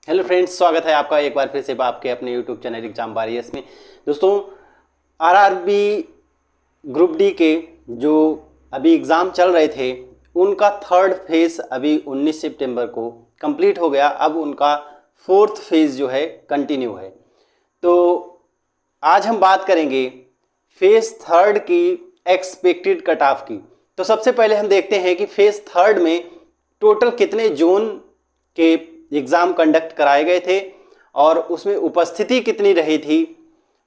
Hello friends, स्वागत है आपका एक बार फिर से आपके अपने यूट्यूब चैनल एग्जाम वॉरियर्स में। दोस्तों, आरआरबी ग्रुप डी के जो अभी एग्ज़ाम चल रहे थे उनका थर्ड फेज़ अभी 19 सितंबर को कंप्लीट हो गया। अब उनका फोर्थ फेज़ जो है कंटिन्यू है। तो आज हम बात करेंगे फेज़ थर्ड की एक्सपेक्टेड कट ऑफ की। तो सबसे पहले हम देखते हैं कि फेज़ थर्ड में टोटल कितने जोन के एग्ज़ाम कंडक्ट कराए गए थे और उसमें उपस्थिति कितनी रही थी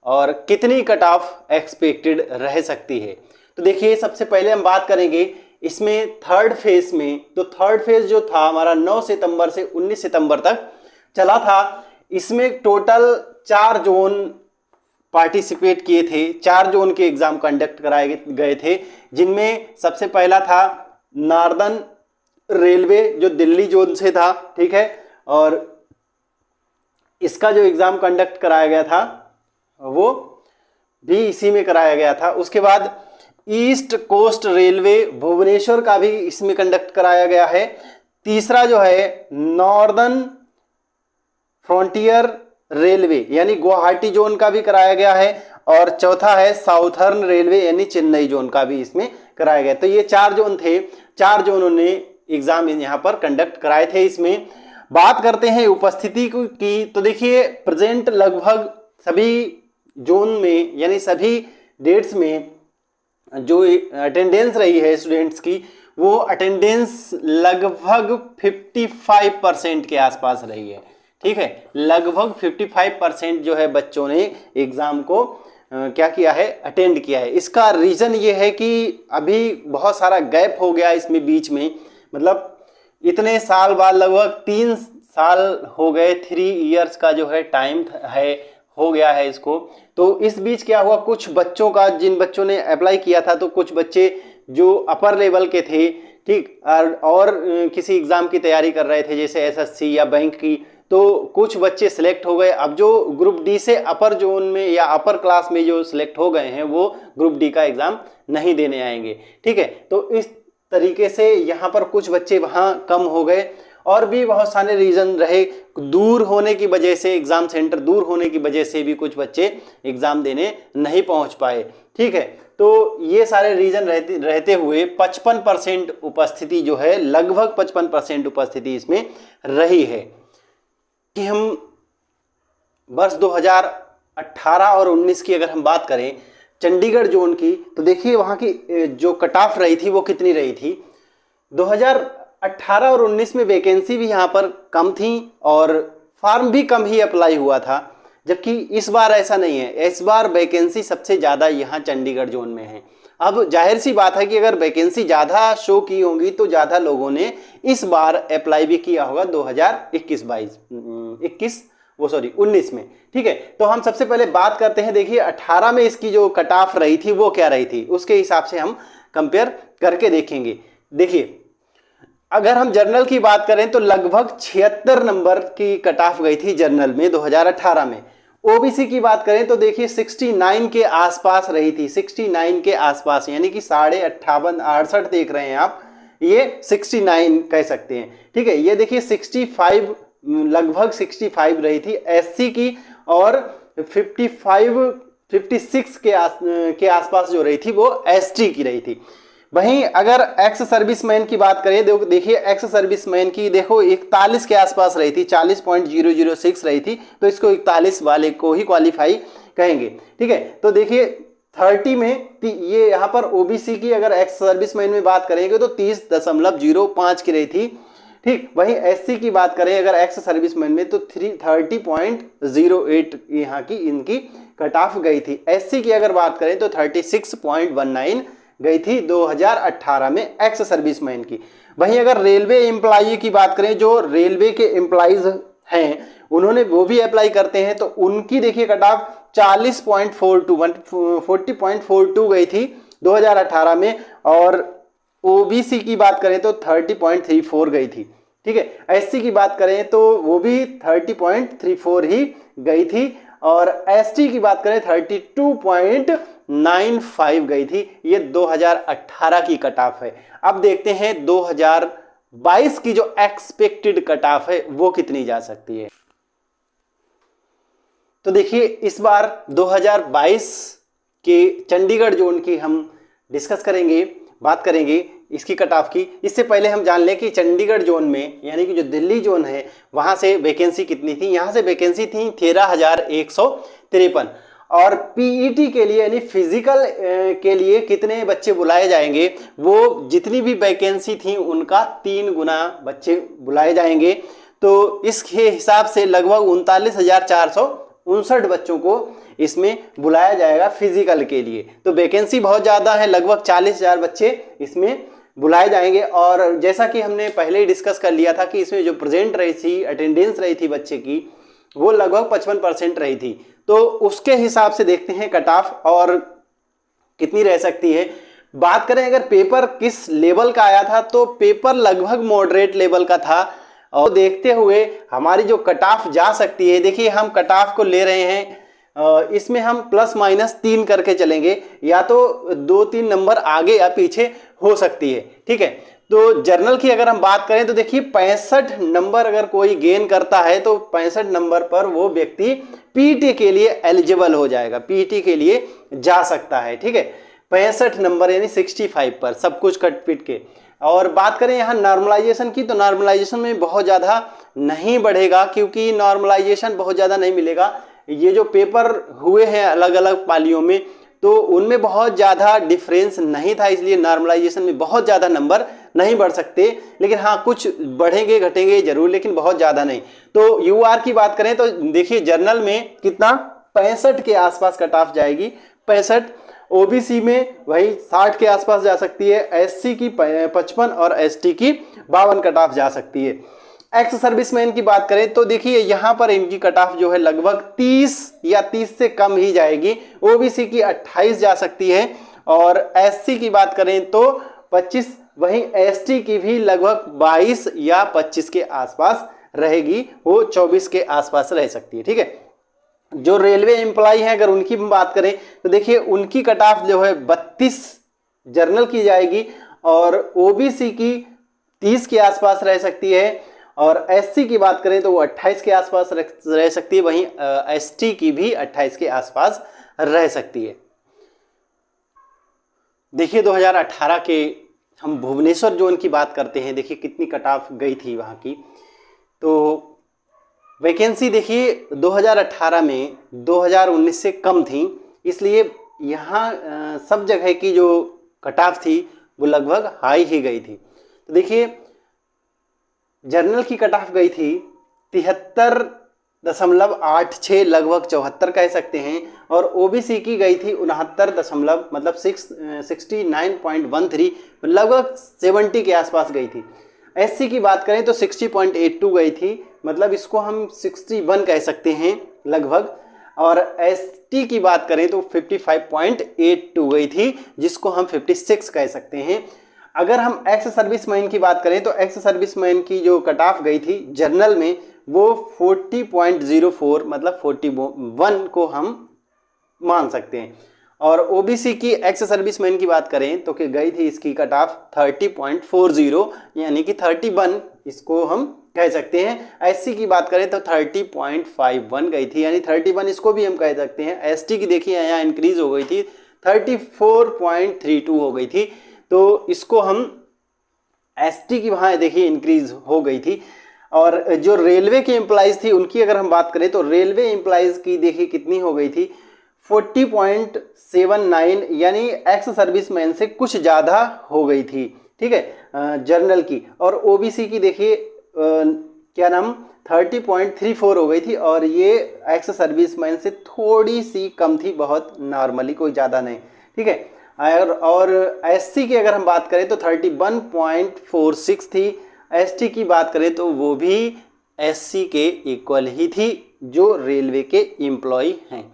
और कितनी कट ऑफ एक्सपेक्टेड रह सकती है। तो देखिए, सबसे पहले हम बात करेंगे इसमें थर्ड फेज में। तो थर्ड फेज जो था हमारा 9 सितंबर से 19 सितंबर तक चला था। इसमें टोटल 4 जोन पार्टिसिपेट किए थे, 4 जोन के एग्ज़ाम कंडक्ट कराए गए थे, जिनमें सबसे पहला था नॉर्दर्न रेलवे जो दिल्ली जोन से था, ठीक है। और इसका जो एग्ज़ाम कंडक्ट कराया गया था वो भी इसी में कराया गया था। उसके बाद ईस्ट कोस्ट रेलवे भुवनेश्वर का भी इसमें कंडक्ट कराया गया है। तीसरा जो है नॉर्दर्न फ्रंटियर रेलवे यानी गुवाहाटी जोन का भी कराया गया है। और चौथा है साउथर्न रेलवे यानी चेन्नई जोन का भी इसमें कराया गया। तो ये 4 जोन थे, 4 जोनों ने एग्जाम यहाँ पर कंडक्ट कराए थे। इसमें बात करते हैं उपस्थिति की। तो देखिए, प्रेजेंट लगभग सभी जोन में यानी सभी डेट्स में जो अटेंडेंस रही है स्टूडेंट्स की, वो अटेंडेंस लगभग 55% के आसपास रही है, ठीक है। लगभग 55% जो है बच्चों ने एग्जाम को क्या किया है, अटेंड किया है। इसका रीज़न ये है कि अभी बहुत सारा गैप हो गया इसमें बीच में, मतलब इतने साल बाद लगभग 3 साल हो गए, 3 इयर्स का जो है टाइम है, हो गया है इसको। तो इस बीच क्या हुआ, कुछ बच्चों का, जिन बच्चों ने अप्लाई किया था, तो कुछ बच्चे जो अपर लेवल के थे, ठीक, और किसी एग्ज़ाम की तैयारी कर रहे थे जैसे एसएससी या बैंक की, तो कुछ बच्चे सिलेक्ट हो गए। अब जो ग्रुप डी से अपर जोन में या अपर क्लास में जो सिलेक्ट हो गए हैं वो ग्रुप डी का एग्ज़ाम नहीं देने आएंगे, ठीक है। तो इस तरीके से यहाँ पर कुछ बच्चे वहाँ कम हो गए। और भी बहुत सारे रीज़न रहे, दूर होने की वजह से, एग्ज़ाम सेंटर दूर होने की वजह से भी कुछ बच्चे एग्ज़ाम देने नहीं पहुँच पाए, ठीक है। तो ये सारे रीज़न रहते हुए 55% उपस्थिति जो है, लगभग 55% उपस्थिति इसमें रही है। कि हम वर्ष 2018 और 19 की अगर हम बात करें चंडीगढ़ जोन की, तो देखिए वहाँ की जो कट ऑफ रही थी वो कितनी रही थी। 2018 और 19 में वैकेंसी भी यहाँ पर कम थी और फॉर्म भी कम ही अप्लाई हुआ था, जबकि इस बार ऐसा नहीं है। इस बार वैकेंसी सबसे ज़्यादा यहाँ चंडीगढ़ जोन में है। अब जाहिर सी बात है कि अगर वैकेंसी ज़्यादा शो की होंगी तो ज़्यादा लोगों ने इस बार अप्लाई भी किया होगा 2019 में, ठीक है। तो हम सबसे पहले बात करते हैं, देखिए 18 में इसकी जो कट ऑफ रही थी वो क्या रही थी, उसके हिसाब से हम कंपेयर करके देखेंगे। देखिए, अगर हम जर्नल की बात करें तो लगभग 76 नंबर की कट ऑफ गई थी जर्नल में 2018 में। ओबीसी की बात करें तो देखिए 69 के आसपास रही थी, 69 के आसपास, यानी कि 58.5 68 देख रहे हैं आप, ये 69 कह सकते हैं, ठीक है। ये देखिए 65, लगभग 65 रही थी एससी की, और 56 के आसपास जो रही थी वो एसटी की रही थी। वहीं अगर एक्स सर्विसमैन की बात करें, देखिए एक्स सर्विसमैन की देखो 41 के आसपास रही थी, 40.006 रही थी, तो इसको 41 वाले को ही क्वालिफाई कहेंगे, ठीक है। तो देखिए 30 में ये यहाँ पर ओबीसी की अगर एक्स सर्विसमैन में बात करेंगे तो 30.05 की रही थी, ठीक। वहीं एससी की बात करें अगर एक्स सर्विसमैन में तो 30.08 यहाँ की इनकी कट ऑफ गई थी। एससी की अगर बात करें तो 36.19 गई थी 2018 में एक्स सर्विसमैन की। वहीं अगर रेलवे एम्प्लॉई की बात करें, जो रेलवे के एम्प्लॉइज हैं उन्होंने वो भी अप्लाई करते हैं, तो उनकी देखिए कट ऑफ 40.42 गई थी 2018 में, और ओबीसी की बात करें तो 30.34 गई थी, ठीक है। एससी की बात करें तो वो भी 30.34 ही गई थी, और एसटी की बात करें 32.95 गई थी। ये 2018 की कट ऑफ है। अब देखते हैं 2022 की जो एक्सपेक्टेड कट ऑफ है वो कितनी जा सकती है। तो देखिए इस बार 2022 के चंडीगढ़ जोन की हम डिस्कस करेंगे, बात करेंगे इसकी कट ऑफ की। इससे पहले हम जान लें कि चंडीगढ़ जोन में यानी कि जो दिल्ली जोन है वहाँ से वैकेंसी कितनी थी। यहाँ से वैकेंसी थी 13,153 और पीईटी के लिए यानी फिजिकल के लिए कितने बच्चे बुलाए जाएंगे, वो जितनी भी वैकेंसी थी उनका 3 गुना बच्चे बुलाए जाएंगे। तो इसके हिसाब से लगभग 39,459 बच्चों को इसमें बुलाया जाएगा फिजिकल के लिए। तो वैकेंसी बहुत ज़्यादा है, लगभग 40,000 बच्चे इसमें बुलाए जाएंगे। और जैसा कि हमने पहले ही डिस्कस कर लिया था कि इसमें जो प्रेजेंट रही थी, अटेंडेंस रही थी बच्चे की, वो लगभग 55% रही थी। तो उसके हिसाब से देखते हैं कट ऑफ और कितनी रह सकती है। बात करें अगर पेपर किस लेवल का आया था, तो पेपर लगभग मॉडरेट लेवल का था। और देखते हुए हमारी जो कट ऑफ जा सकती है, देखिए हम कट ऑफ को ले रहे हैं, इसमें हम +-3 करके चलेंगे, या तो 2-3 नंबर आगे या पीछे हो सकती है। ठीक है, तो जर्नल की अगर हम बात करें तो देखिए 65 नंबर अगर कोई गेन करता है तो 65 नंबर पर वो व्यक्ति पीईटी के लिए एलिजिबल हो जाएगा, पीईटी के लिए जा सकता है। ठीक है, 65 नंबर यानी 65 पर सब कुछ कट पिट के। और बात करें यहाँ नॉर्मलाइजेशन की, तो नॉर्मलाइजेशन में बहुत ज़्यादा नहीं बढ़ेगा, क्योंकि नॉर्मलाइजेशन बहुत ज़्यादा नहीं मिलेगा। ये जो पेपर हुए हैं अलग अलग पालियों में, तो उनमें बहुत ज़्यादा डिफरेंस नहीं था, इसलिए नॉर्मलाइजेशन में बहुत ज़्यादा नंबर नहीं बढ़ सकते। लेकिन हाँ, कुछ बढ़ेंगे घटेंगे जरूर, लेकिन बहुत ज़्यादा नहीं। तो यूआर की बात करें तो देखिए जनरल में कितना 65 के आसपास कट ऑफ जाएगी, 65। ओबीसी में वही 60 के आसपास जा सकती है, एससी की 55 और एसटी की 52 कट ऑफ जा सकती है। एक्स सर्विसमैन की बात करें तो देखिए यहाँ पर इनकी कट ऑफ जो है लगभग 30 या 30 से कम ही जाएगी। ओबीसी की 28 जा सकती है और एससी की बात करें तो 25, वहीं एसटी की भी लगभग 22 या 25 के आसपास रहेगी, वो 24 के आसपास रह सकती है। ठीक है, जो रेलवे एम्प्लॉय हैं अगर उनकी बात करें तो देखिए उनकी कट ऑफ जो है 32 जर्नल की जाएगी और ओबीसी की 30 के आसपास रह सकती है, और एससी की बात करें तो वो 28 के आसपास रह सकती है, वहीं एसटी की भी 28 के आसपास रह सकती है। देखिए 2018 के हम भुवनेश्वर जोन की बात करते हैं, देखिए कितनी कट ऑफ गई थी वहाँ की। तो वैकेंसी देखिए 2018 में 2019 से कम थी, इसलिए यहाँ सब जगह की जो कट ऑफ थी वो लगभग हाई ही गई थी। तो देखिए जर्नल की कट ऑफ गई थी 73.86, लगभग 74 कह सकते हैं, और ओबीसी की गई थी 69 मतलब 69.13, लगभग 70 के आसपास गई थी। एससी की बात करें तो 60.82 गई थी, मतलब इसको हम 61 कह सकते हैं लगभग, और एसटी की बात करें तो 55.82 गई थी, जिसको हम 56 कह सकते हैं। अगर हम एक्स सर्विसमैन की बात करें तो एक्स सर्विसमैन की जो कट ऑफ गई थी जर्नल में वो 40.04 मतलब 41 को हम मान सकते हैं, और ओबीसी की एक्स सर्विसमैन की बात करें तो कि गई थी इसकी कट ऑफ 30.40 यानी कि 31 इसको हम कह सकते हैं। एससी की बात करें तो 30.51 गई थी, यानी 31 इसको भी हम कह सकते हैं। एसटी की देखिए यहाँ इंक्रीज हो गई थी, 34.32 हो गई थी, तो इसको हम एसटी की वहाँ देखिए इंक्रीज हो गई थी। और जो रेलवे की एम्प्लॉइज थी उनकी अगर हम बात करें तो रेलवे एम्प्लॉइज की देखिए कितनी हो गई थी 40.79, यानी एक्स सर्विसमैन से कुछ ज़्यादा हो गई थी। ठीक है, जर्नल की। और ओबीसी की देखिए क्या नाम 30.34 हो गई थी, और ये एक्स सर्विसमैन से थोड़ी सी कम थी, बहुत नॉर्मली, कोई ज़्यादा नहीं। ठीक है, और एससी की अगर हम बात करें तो 31.46 थी। एसटी की बात करें तो वो भी एससी के इक्वल ही थी जो रेलवे के एम्प्लॉय हैं।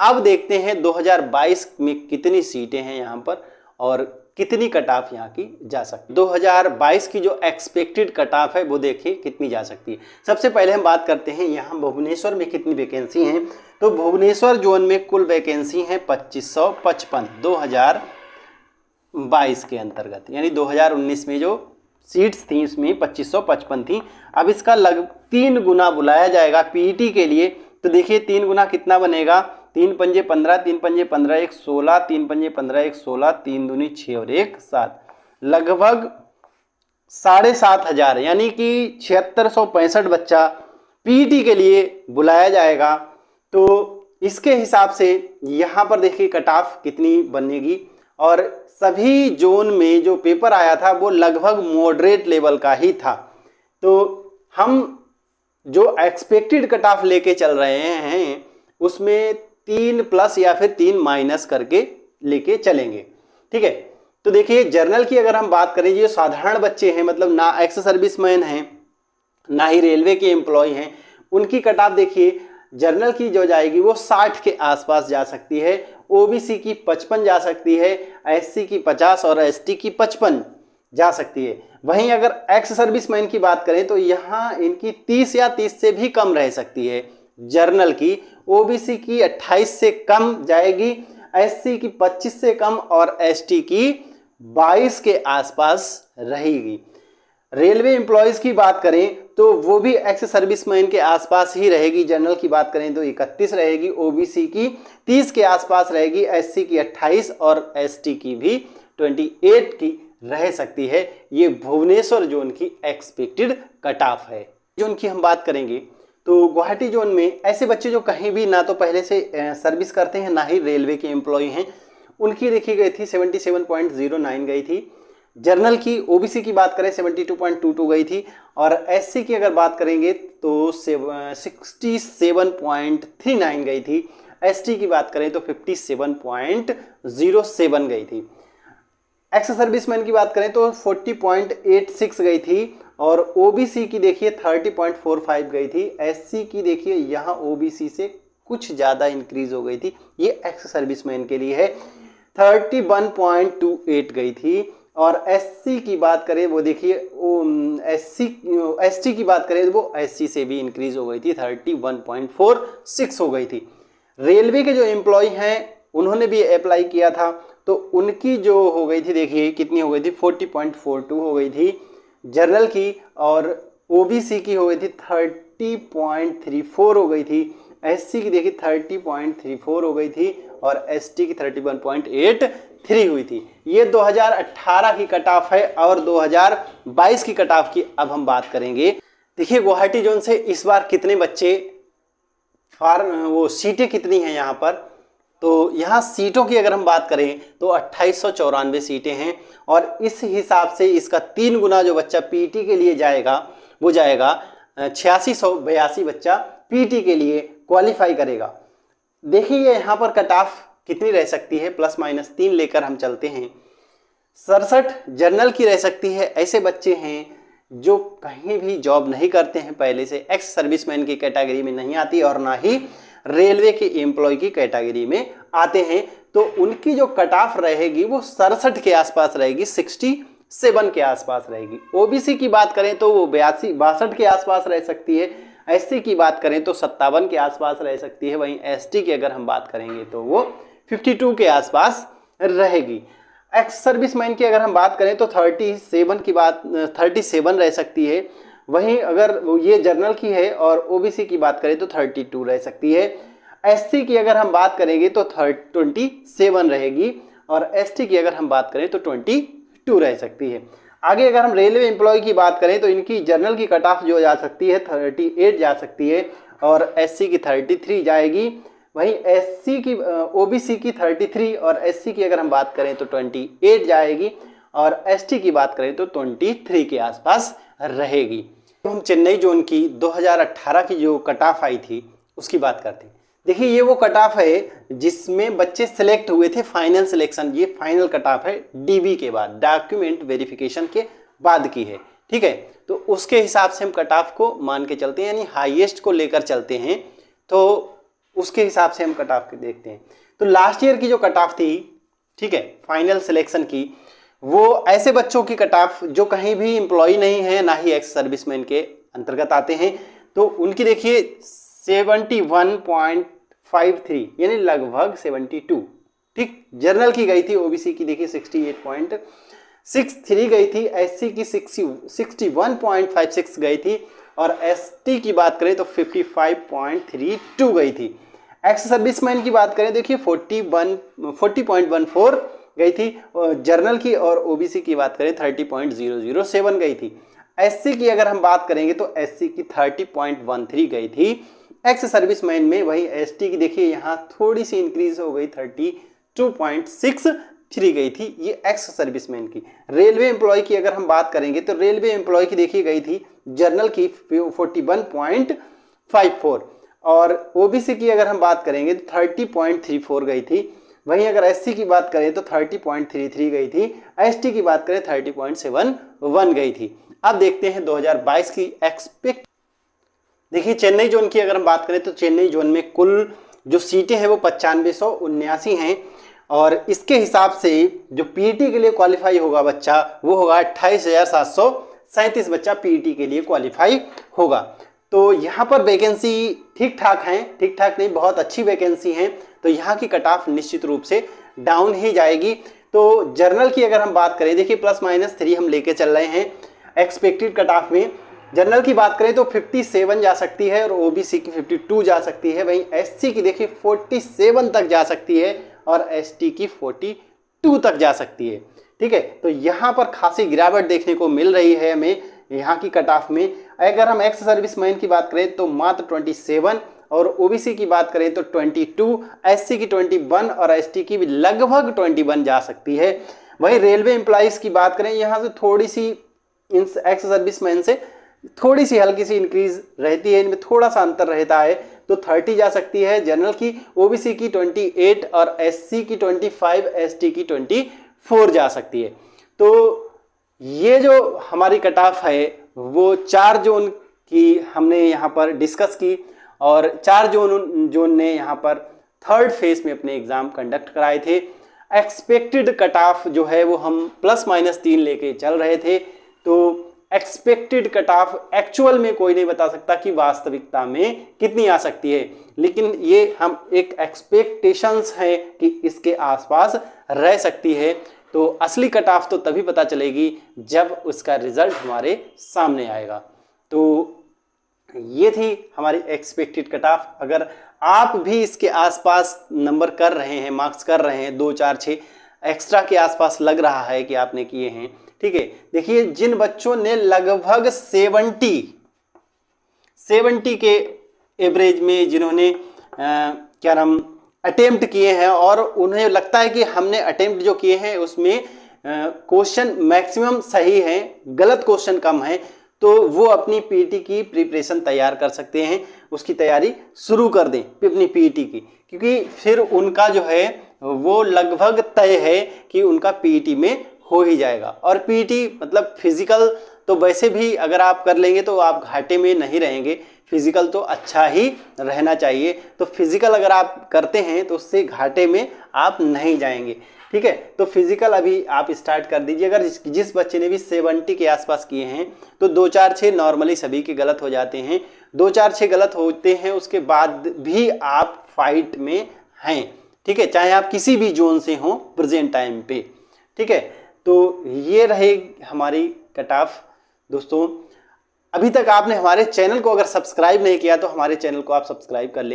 अब देखते हैं 2022 में कितनी सीटें हैं यहाँ पर और कितनी कट ऑफ यहाँ की जा सकती है। 2022 की जो एक्सपेक्टेड कट ऑफ है वो देखिए कितनी जा सकती है। सबसे पहले हम बात करते हैं यहाँ भुवनेश्वर में कितनी वैकेंसी हैं। तो भुवनेश्वर जोन में कुल वैकेंसी है 2555 2022 के अंतर्गत, यानी 2019 में जो सीट्स थी इसमें 2555 थी। अब इसका 3 गुना बुलाया जाएगा पीईटी के लिए, तो देखिए 3 गुना कितना बनेगा, 3 पंजे 15, 3 पंजे 15, 1 16, 3 पंजे 15, 1 16, 3 दूनी 6 और 1 7, लगभग 7,500 यानी कि 7665 बच्चा पीईटी के लिए बुलाया जाएगा। तो इसके हिसाब से यहाँ पर देखिए कट ऑफ कितनी बनेगी, और सभी जोन में जो पेपर आया था वो लगभग मॉडरेट लेवल का ही था। तो हम जो एक्सपेक्टेड कट ऑफ लेके चल रहे हैं उसमें 3 प्लस या फिर 3 माइनस करके लेके चलेंगे, ठीक है। तो देखिए जर्नल की अगर हम बात करें, जो साधारण बच्चे हैं, मतलब ना एक्स सर्विसमैन हैं ना ही रेलवे के एम्प्लॉय हैं, उनकी कट ऑफ देखिए जर्नल की जो जाएगी वो 60 के आसपास जा सकती है, ओबीसी की 55 जा सकती है, एससी की 50 और एसटी की 55 जा सकती है। वहीं अगर एक्स सर्विसमैन की बात करें तो यहाँ इनकी 30 या 30 से भी कम रह सकती है जर्नल की, ओबीसी की 28 से कम जाएगी, एससी की 25 से कम और एसटी की 22 के आसपास रहेगी। रेलवे एम्प्लॉयज की बात करें तो वो भी एक्स सर्विसमैन के आसपास ही रहेगी। जनरल की बात करें तो 31 रहेगी, ओबीसी की 30 के आसपास रहेगी, एससी की 28 और एसटी की भी 28 की रह सकती है। ये भुवनेश्वर जोन की एक्सपेक्टेड कट ऑफ है। जोन की हम बात करेंगे तो गुवाहाटी जोन में ऐसे बच्चे जो कहीं भी ना तो पहले से सर्विस करते हैं ना ही रेलवे के एम्प्लॉय हैं, उनकी देखी गई थी 77.09 गई थी। जर्नल की ओबीसी की बात करें 72.22 गई थी, और एससी की अगर बात करेंगे तो 67.39 गई थी, एसटी की बात करें तो 57.07 गई थी। एक्स सर्विसमैन की बात करें तो 40.86 गई थी, और ओबीसी की देखिए 30.45 गई थी, एससी की देखिए यहाँ ओबीसी से कुछ ज़्यादा इंक्रीज हो गई थी, ये एक्स सर्विसमैन के लिए है, 31.28 गई थी। और एससी की बात करें वो देखिए एसटी की बात करें तो वो एससी से भी इंक्रीज हो गई थी, 31.46 हो गई थी। रेलवे के जो एम्प्लॉय हैं उन्होंने भी अप्लाई किया था, तो उनकी जो हो गई थी देखिए कितनी हो गई थी, 40.42 हो गई थी जनरल की, और ओबीसी की हो गई थी 30.34 हो गई थी, एससी की देखिए 30.34 हो गई थी, और एसटी की 31.83 हुई थी। ये 2018 की कट ऑफ है, और 2022 की कट ऑफ की अब हम बात करेंगे। देखिए गुवाहाटी जोन से इस बार कितने बच्चे वो सीटें कितनी हैं यहाँ पर, तो यहाँ सीटों की अगर हम बात करें तो 2894 सीटें हैं, और इस हिसाब से इसका 3 गुना जो बच्चा पीटी के लिए जाएगा वो जाएगा 8682 बच्चा पीटी के लिए क्वालिफाई करेगा। देखिए यहाँ पर कट ऑफ कितनी रह सकती है, प्लस माइनस 3 लेकर हम चलते हैं। 67 जनरल की रह सकती है। ऐसे बच्चे हैं जो कहीं भी जॉब नहीं करते हैं पहले से, एक्स सर्विसमैन की कैटेगरी में नहीं आती और ना ही रेलवे के एम्प्लॉय की कैटेगरी में आते हैं, तो उनकी जो कट ऑफ रहेगी वो 67 के आसपास रहेगी, 67 के आसपास रहेगी। ओबीसी की बात करें तो वो 62 के आसपास रह सकती है, एससी की बात करें तो 57 के आसपास रह सकती है, वहीं एसटी की अगर हम बात करेंगे तो वो 52 के आसपास रहेगी। एक्स सर्विसमैन की अगर हम बात करें तो 37 रह सकती है, वहीं अगर ये जनरल की है और ओबीसी की बात करें तो 32 रह सकती है। एससी की अगर हम बात करेंगे तो 27 रहेगी, और एसटी की अगर हम बात करें तो 22 रह सकती है। आगे अगर हम रेलवे एम्प्लॉय की बात करें तो इनकी जनरल की कट ऑफ जो जा सकती है 38 जा सकती है, और एससी की 33 जाएगी, वहीं एससी की ओबीसी की 33 और एससी की अगर हम बात करें तो 28 जाएगी, और एसटी की बात करें तो 23 के आसपास रहेगी। तो हम चेन्नई जोन की 2018 की जो कट ऑफ आई थी उसकी बात करते हैं। देखिए ये वो कट ऑफ है जिसमें बच्चे सिलेक्ट हुए थे, फाइनल सिलेक्शन, ये फाइनल कट ऑफ है डीबी के बाद, डॉक्यूमेंट वेरिफिकेशन के बाद की है, ठीक है। तो उसके हिसाब से हम कट ऑफ को मान के चलते हैं, यानी हाईएस्ट को लेकर चलते हैं, तो उसके हिसाब से हम कट ऑफ देखते हैं। तो लास्ट ईयर की जो कट ऑफ थी, ठीक है, फाइनल सिलेक्शन की, वो ऐसे बच्चों की कट ऑफ जो कहीं भी एम्प्लॉय नहीं है ना ही एक्स सर्विसमैन के अंतर्गत आते हैं, तो उनकी देखिए 71.53 यानी लगभग 72, ठीक। जनरल की गई थी, ओबीसी की देखिए 68.63 गई थी, एससी की 61.56 गई थी, और एसटी की बात करें तो 55.32 गई थी। एक्स सर्विसमैन की बात करें देखिए 40.14 गई थी, जर्नल की और ओबीसी की बात करें 30.007 गई थी। एससी की अगर हम बात करेंगे तो एससी की 30.13 गई थी एक्स सर्विसमैन में। वही एसटी की देखिए यहाँ थोड़ी सी इंक्रीज हो गई 32.63 गई थी, ये एक्स सर्विसमैन की। रेलवे एम्प्लॉय की अगर हम बात करेंगे तो रेलवे एम्प्लॉय की देखिए गई थी जर्नल की 41.54 और ओबीसी की अगर हम बात करेंगे तो 30.34 गई थी। वहीं अगर एससी की बात करें तो 30.33 गई थी, एसटी की बात करें 30.71 गई थी। अब देखते हैं 2022 की एक्सपेक्ट। देखिए चेन्नई जोन की अगर हम बात करें तो चेन्नई जोन में कुल जो सीटें हैं वो 9579 हैं और इसके हिसाब से जो पीईटी के लिए क्वालिफाई होगा बच्चा वो होगा 28,737 बच्चा पीईटी के लिए क्वालिफाई होगा। तो यहाँ पर वैकेंसी ठीक ठाक हैं, ठीक ठाक नहीं बहुत अच्छी वैकेंसी हैं, तो यहाँ की कट ऑफ निश्चित रूप से डाउन ही जाएगी। तो जर्नल की अगर हम बात करें देखिए +-3 हम लेके चल रहे हैं एक्सपेक्टेड कट ऑफ में। जनरल की बात करें तो 57 जा सकती है और ओबीसी की 52 जा सकती है। वहीं एससी की देखिए 47 तक जा सकती है और एसटी की 42 तक जा सकती है। ठीक है, तो यहाँ पर खासी गिरावट देखने को मिल रही है हमें यहाँ की कट ऑफ में। अगर हम एक्स सर्विसमैन की बात करें तो मात्र 27 और ओबीसी की बात करें तो 22, एससी की 21 और एसटी की भी लगभग 21 जा सकती है। वहीं रेलवे एम्प्लॉइज की बात करें यहाँ से थोड़ी सी एक्स सर्विसमैन से थोड़ी सी हल्की सी इंक्रीज रहती है, इनमें थोड़ा सा अंतर रहता है, तो 30 जा सकती है जनरल की, ओबीसी की 28 और एससी की 25, एसटी की 24 जा सकती है। तो ये जो हमारी कट ऑफ है वो 4 जोन की हमने यहाँ पर डिस्कस की और 4 जोन ने यहाँ पर थर्ड फेज में अपने एग्जाम कंडक्ट कराए थे। एक्सपेक्टेड कट ऑफ जो है वो हम +-3 लेके चल रहे थे। तो एक्सपेक्टेड कट ऑफ एक्चुअल में कोई नहीं बता सकता कि वास्तविकता में कितनी आ सकती है, लेकिन ये हम एक एक्सपेक्टेशंस है कि इसके आसपास रह सकती है। तो असली कट ऑफ तो तभी पता चलेगी जब उसका रिजल्ट हमारे सामने आएगा। तो ये थी हमारी एक्सपेक्टेड कट ऑफ। अगर आप भी इसके आसपास नंबर कर रहे हैं, मार्क्स कर रहे हैं, 2, 4, 6 एक्स्ट्रा के आसपास लग रहा है कि आपने किए हैं, ठीक है। देखिए जिन बच्चों ने लगभग 70 के एवरेज में जिन्होंने क्या नाम अटेम्प्ट किए हैं और उन्हें लगता है कि हमने अटेम्प्ट जो किए हैं उसमें क्वेश्चन मैक्सिमम सही है, गलत क्वेश्चन कम है, तो वो अपनी पीईटी की प्रिपरेशन तैयार कर सकते हैं, उसकी तैयारी शुरू कर दें अपनी पीईटी की, क्योंकि फिर उनका जो है वो लगभग तय है कि उनका पीईटी में हो ही जाएगा। और पीईटी मतलब फिजिकल तो वैसे भी अगर आप कर लेंगे तो आप घाटे में नहीं रहेंगे, फिजिकल तो अच्छा ही रहना चाहिए। तो फिजिकल अगर आप करते हैं तो उससे घाटे में आप नहीं जाएंगे, ठीक है। तो फिजिकल अभी आप स्टार्ट कर दीजिए। अगर जिस बच्चे ने भी 70 के आसपास किए हैं तो 2, 4, 6 नॉर्मली सभी के गलत हो जाते हैं, 2, 4, 6 गलत होते हैं, उसके बाद भी आप फाइट में हैं, ठीक है, चाहे आप किसी भी जोन से हों प्रेजेंट टाइम पे, ठीक है। तो ये रहे हमारी कट ऑफ। दोस्तों अभी तक आपने हमारे चैनल को अगर सब्सक्राइब नहीं किया तो हमारे चैनल को आप सब्सक्राइब कर लें।